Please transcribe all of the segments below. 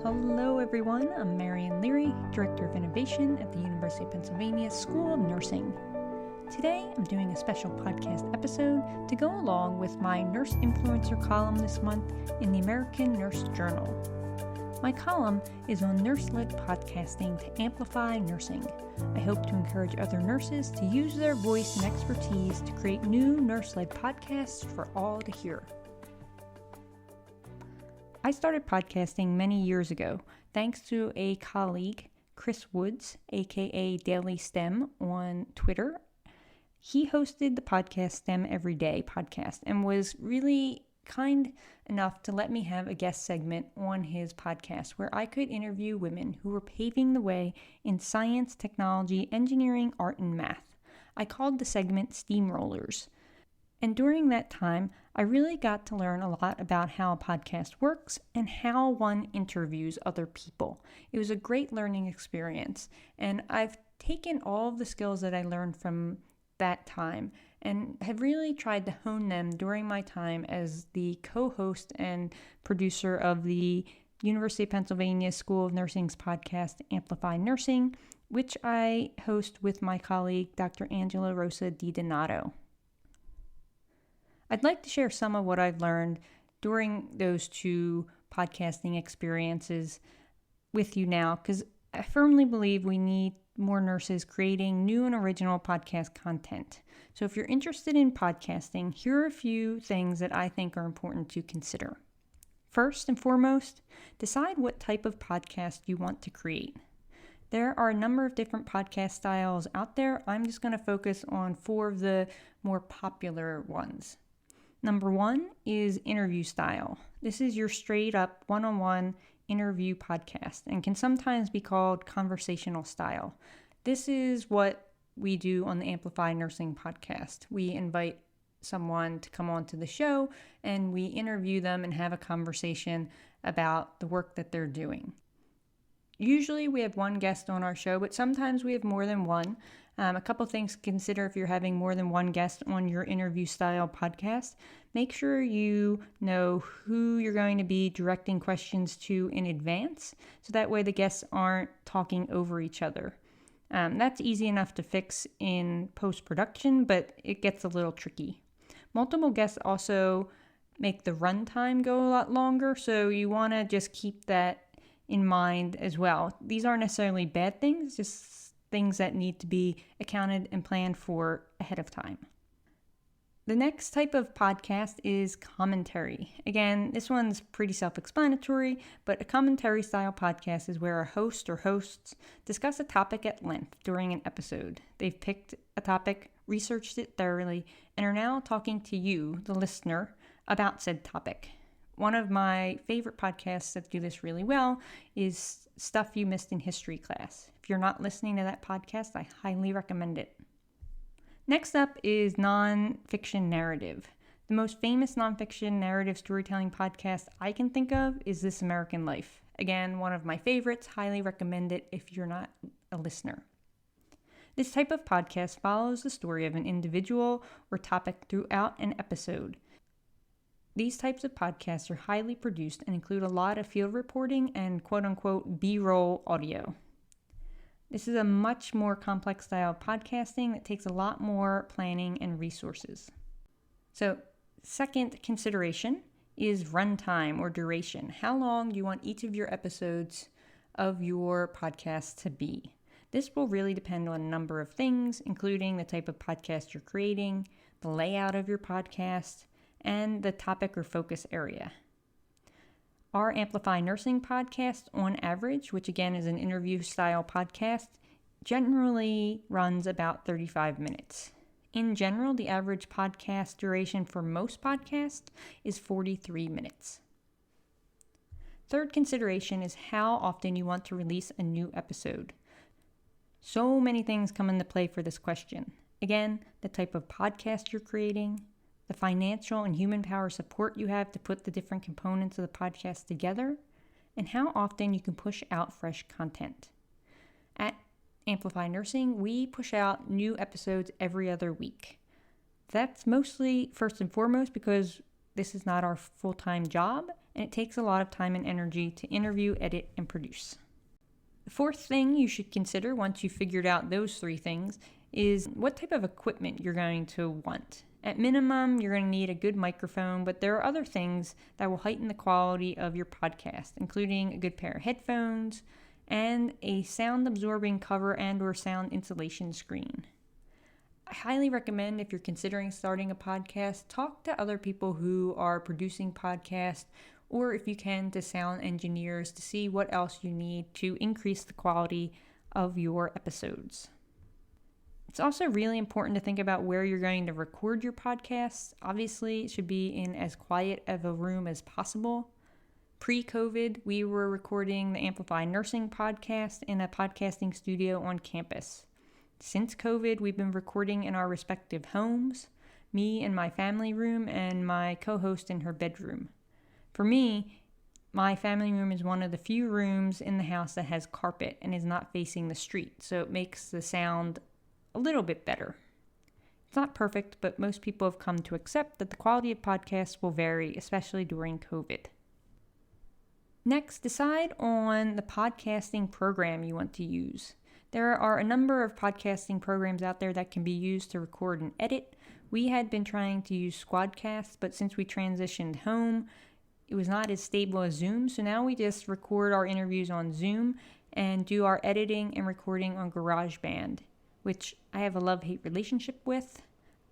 Hello everyone, I'm Marion Leary, Director of Innovation at the University of Pennsylvania School of Nursing. Today I'm doing a special podcast episode to go along with my Nurse Influencer column this month in the American Nurse Journal. My column is on nurse-led podcasting to amplify nursing. I hope to encourage other nurses to use their voice and expertise to create new nurse-led podcasts for all to hear. I started podcasting many years ago thanks to a colleague, Chris Woods, aka Daily STEM on Twitter. He hosted the podcast STEM Every Day podcast and was really kind enough to let me have a guest segment on his podcast where I could interview women who were paving the way in science, technology, engineering, art, and math. I called the segment Steamrollers. And during that time, I really got to learn a lot about how a podcast works and how one interviews other people. It was a great learning experience, and I've taken all of the skills that I learned from that time and have really tried to hone them during my time as the co-host and producer of the University of Pennsylvania School of Nursing's podcast, Amplify Nursing, which I host with my colleague, Dr. Angela Rosa DiDonato. I'd like to share some of what I've learned during those two podcasting experiences with you now, because I firmly believe we need more nurses creating new and original podcast content. So if you're interested in podcasting, here are a few things that I think are important to consider. First and foremost, decide what type of podcast you want to create. There are a number of different podcast styles out there. I'm just going to focus on 4 of the more popular ones. Number 1 is interview style. This is your straight up one-on-one interview podcast and can sometimes be called conversational style. This is what we do on the Amplify Nursing podcast. We invite someone to come onto the show and we interview them and have a conversation about the work that they're doing. Usually we have one guest on our show, but sometimes we have more than one. A couple things to consider if you're having more than one guest on your interview style podcast. Make sure you know who you're going to be directing questions to in advance, so that way the guests aren't talking over each other. That's easy enough to fix in post-production, but it gets a little tricky. Multiple guests also make the runtime go a lot longer, so you want to just keep that in mind as well. These aren't necessarily bad things, just things that need to be accounted and planned for ahead of time. The next type of podcast is commentary. Again, this one's pretty self-explanatory, but a commentary style podcast is where a host or hosts discuss a topic at length during an episode. They've picked a topic, researched it thoroughly, and are now talking to you, the listener, about said topic. One of my favorite podcasts that do this really well is Stuff You Missed in History Class. If you're not listening to that podcast, I highly recommend it. Next up is nonfiction narrative. The most famous nonfiction narrative storytelling podcast I can think of is This American Life. Again, one of my favorites, highly recommend it if you're not a listener. This type of podcast follows the story of an individual or topic throughout an episode. These types of podcasts are highly produced and include a lot of field reporting and quote-unquote B-roll audio. This is a much more complex style of podcasting that takes a lot more planning and resources. So, second consideration is runtime or duration. How long do you want each of your episodes of your podcast to be? This will really depend on a number of things, including the type of podcast you're creating, the layout of your podcast, and the topic or focus area. Our Amplify Nursing podcast, on average, which again is an interview style podcast, generally runs about 35 minutes. In general, the average podcast duration for most podcasts is 43 minutes. Third consideration is how often you want to release a new episode. So many things come into play for this question. Again, the type of podcast you're creating, the financial and human power support you have to put the different components of the podcast together, and how often you can push out fresh content. At Amplify Nursing, we push out new episodes every other week. That's mostly, first and foremost, because this is not our full-time job, and it takes a lot of time and energy to interview, edit, and produce. The fourth thing you should consider once you've figured out those 3 things is what type of equipment you're going to want. At minimum, you're going to need a good microphone, but there are other things that will heighten the quality of your podcast, including a good pair of headphones and a sound-absorbing cover and or sound insulation screen. I highly recommend, if you're considering starting a podcast, talk to other people who are producing podcasts, or if you can, to sound engineers to see what else you need to increase the quality of your episodes. It's also really important to think about where you're going to record your podcasts. Obviously, it should be in as quiet of a room as possible. Pre-COVID, we were recording the Amplify Nursing podcast in a podcasting studio on campus. Since COVID, we've been recording in our respective homes, me in my family room and my co-host in her bedroom. For me, my family room is one of the few rooms in the house that has carpet and is not facing the street, so it makes the sound a little bit better. It's not perfect, but most people have come to accept that the quality of podcasts will vary, especially during COVID. Next, decide on the podcasting program you want to use. There are a number of podcasting programs out there that can be used to record and edit. We had been trying to use Squadcast, but since we transitioned home, it was not as stable as Zoom, so now we just record our interviews on Zoom and do our editing and recording on GarageBand, which I have a love-hate relationship with,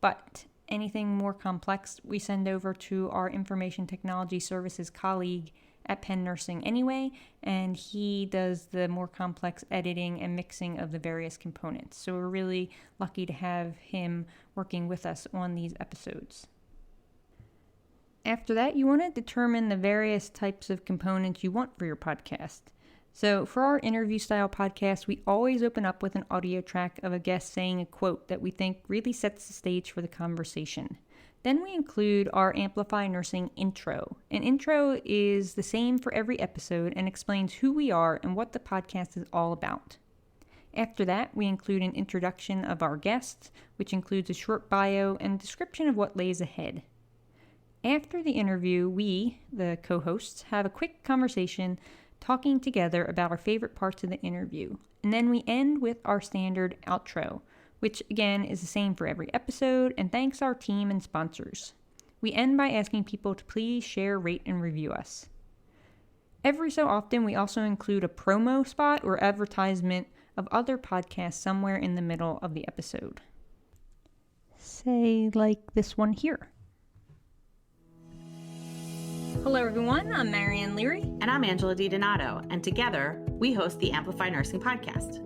but anything more complex we send over to our information technology services colleague at Penn Nursing anyway, and he does the more complex editing and mixing of the various components. So we're really lucky to have him working with us on these episodes. After that, you want to determine the various types of components you want for your podcast. So for our interview style podcast, we always open up with an audio track of a guest saying a quote that we think really sets the stage for the conversation. Then we include our Amplify Nursing intro. An intro is the same for every episode and explains who we are and what the podcast is all about. After that, we include an introduction of our guests, which includes a short bio and a description of what lays ahead. After the interview, we, the co-hosts, have a quick conversation talking together about our favorite parts of the interview. And then we end with our standard outro, which again is the same for every episode, and thanks our team and sponsors. We end by asking people to please share, rate, and review us. Every so often, we also include a promo spot or advertisement of other podcasts somewhere in the middle of the episode. Say like this one here. Hello everyone, I'm Marion Leary. And I'm Angela DiDonato, and together we host the Amplify Nursing podcast.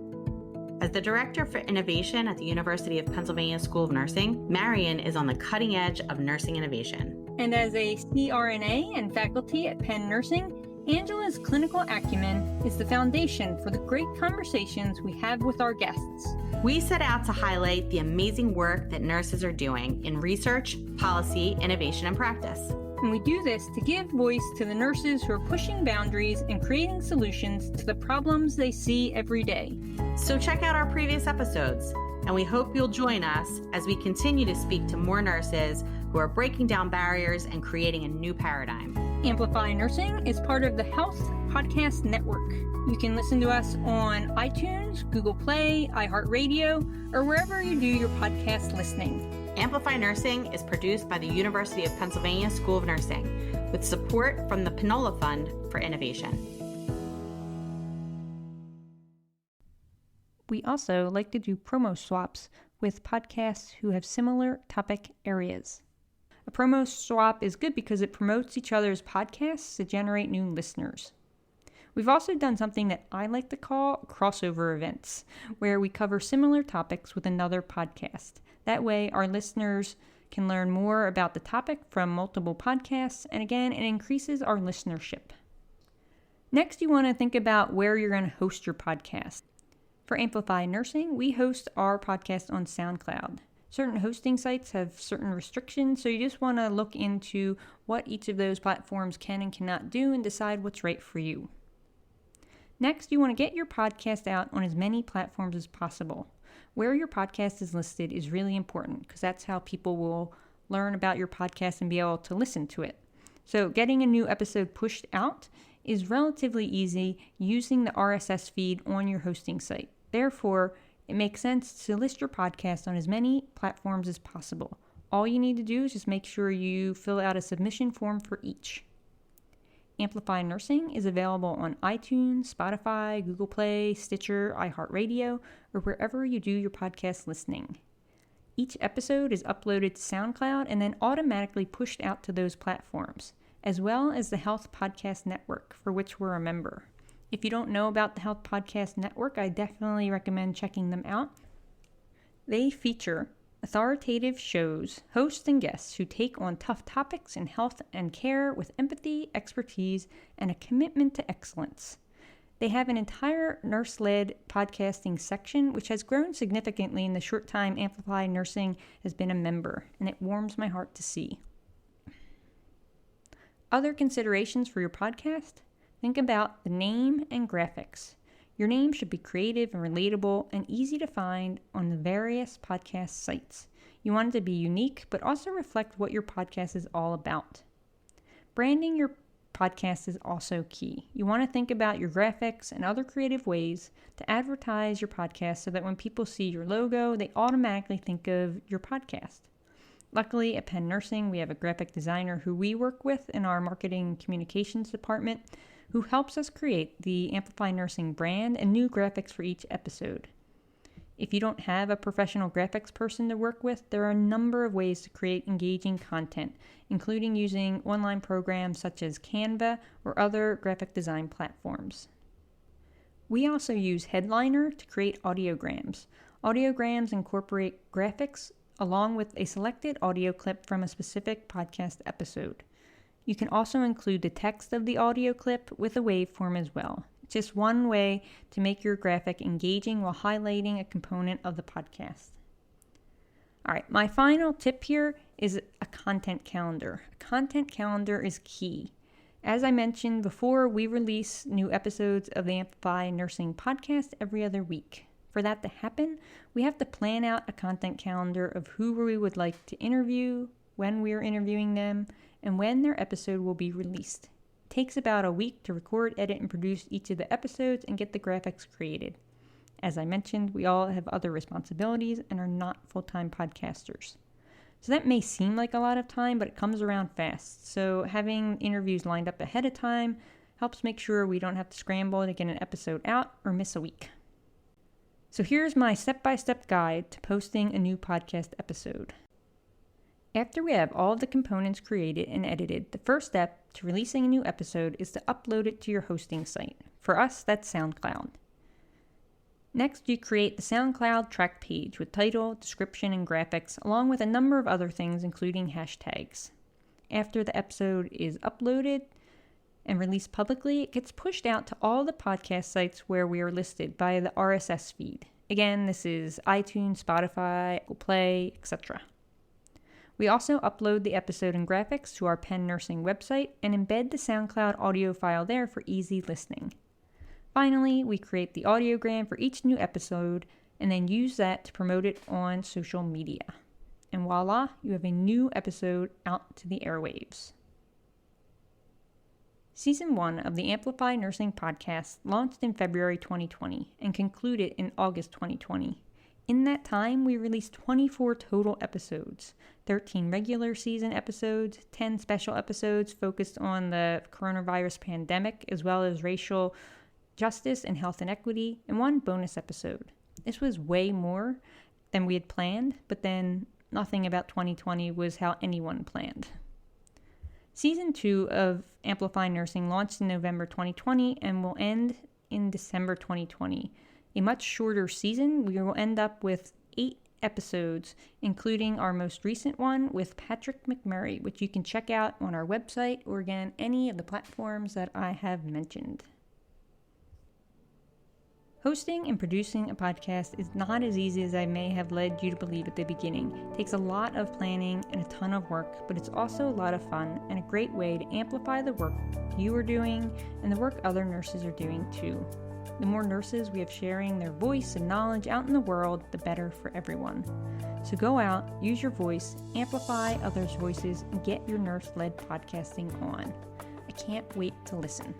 As the Director for Innovation at the University of Pennsylvania School of Nursing, Marion is on the cutting edge of nursing innovation. And as a CRNA and faculty at Penn Nursing, Angela's clinical acumen is the foundation for the great conversations we have with our guests. We set out to highlight the amazing work that nurses are doing in research, policy, innovation, and practice. And we do this to give voice to the nurses who are pushing boundaries and creating solutions to the problems they see every day. So check out our previous episodes, and we hope you'll join us as we continue to speak to more nurses who are breaking down barriers and creating a new paradigm. Amplify Nursing is part of the Health Podcast Network. You can listen to us on iTunes, Google Play, iHeartRadio, or wherever you do your podcast listening. Amplify Nursing is produced by the University of Pennsylvania School of Nursing with support from the Panola Fund for Innovation. We also like to do promo swaps with podcasts who have similar topic areas. A promo swap is good because it promotes each other's podcasts to generate new listeners. We've also done something that I like to call crossover events, where we cover similar topics with another podcast. That way, our listeners can learn more about the topic from multiple podcasts, and again, it increases our listenership. Next, you want to think about where you're going to host your podcast. For Amplify Nursing, we host our podcast on SoundCloud. Certain hosting sites have certain restrictions, so you just want to look into what each of those platforms can and cannot do and decide what's right for you. Next, you want to get your podcast out on as many platforms as possible. Where your podcast is listed is really important because that's how people will learn about your podcast and be able to listen to it. So getting a new episode pushed out is relatively easy using the RSS feed on your hosting site. Therefore, it makes sense to list your podcast on as many platforms as possible. All you need to do is just make sure you fill out a submission form for each. Amplify Nursing is available on iTunes, Spotify, Google Play, Stitcher, iHeartRadio, or wherever you do your podcast listening. Each episode is uploaded to SoundCloud and then automatically pushed out to those platforms, as well as the Health Podcast Network, for which we're a member. If you don't know about the Health Podcast Network, I definitely recommend checking them out. They feature authoritative shows, hosts, and guests who take on tough topics in health and care with empathy, expertise, and a commitment to excellence. They have an entire nurse-led podcasting section, which has grown significantly in the short time Amplify Nursing has been a member, and it warms my heart to see. Other considerations for your podcast? Think about the name and graphics. Your name should be creative and relatable and easy to find on the various podcast sites. You want it to be unique, but also reflect what your podcast is all about. Branding your podcast is also key. You want to think about your graphics and other creative ways to advertise your podcast so that when people see your logo, they automatically think of your podcast. Luckily, at Penn Nursing, we have a graphic designer who we work with in our marketing communications department who helps us create the Amplify Nursing brand and new graphics for each episode. If you don't have a professional graphics person to work with, there are a number of ways to create engaging content, including using online programs such as Canva or other graphic design platforms. We also use Headliner to create audiograms. Audiograms incorporate graphics along with a selected audio clip from a specific podcast episode. You can also include the text of the audio clip with a waveform as well. It's just one way to make your graphic engaging while highlighting a component of the podcast. All right, my final tip here is a content calendar. A content calendar is key. As I mentioned before, we release new episodes of the Amplify Nursing podcast every other week. For that to happen, we have to plan out a content calendar of who we would like to interview, when we are interviewing them, and when their episode will be released. It takes about a week to record, edit, and produce each of the episodes and get the graphics created. As I mentioned, we all have other responsibilities and are not full-time podcasters. So that may seem like a lot of time, but it comes around fast. So having interviews lined up ahead of time helps make sure we don't have to scramble to get an episode out or miss a week. So here's my step-by-step guide to posting a new podcast episode. After we have all of the components created and edited, the first step to releasing a new episode is to upload it to your hosting site. For us, that's SoundCloud. Next, you create the SoundCloud track page with title, description, and graphics, along with a number of other things, including hashtags. After the episode is uploaded and released publicly, it gets pushed out to all the podcast sites where we are listed via the RSS feed. Again, this is iTunes, Spotify, Google Play, etc. We also upload the episode and graphics to our Penn Nursing website and embed the SoundCloud audio file there for easy listening. Finally, we create the audiogram for each new episode and then use that to promote it on social media. And voila, you have a new episode out to the airwaves. Season 1 of the Amplify Nursing podcast launched in February 2020 and concluded in August 2020. In that time, we released 24 total episodes, 13 regular season episodes, 10 special episodes focused on the coronavirus pandemic, as well as racial justice and health inequity, and 1 bonus episode. This was way more than we had planned, but then nothing about 2020 was how anyone planned. Season 2 of Amplify Nursing launched in November 2020 and will end in December 2020. A much shorter season, we will end up with 8 episodes, including our most recent one with Patrick McMurray, which you can check out on our website or again, any of the platforms that I have mentioned. Hosting and producing a podcast is not as easy as I may have led you to believe at the beginning. It takes a lot of planning and a ton of work, but it's also a lot of fun and a great way to amplify the work you are doing and the work other nurses are doing too. The more nurses we have sharing their voice and knowledge out in the world, the better for everyone. So go out, use your voice, amplify others' voices, and get your nurse-led podcasting on. I can't wait to listen.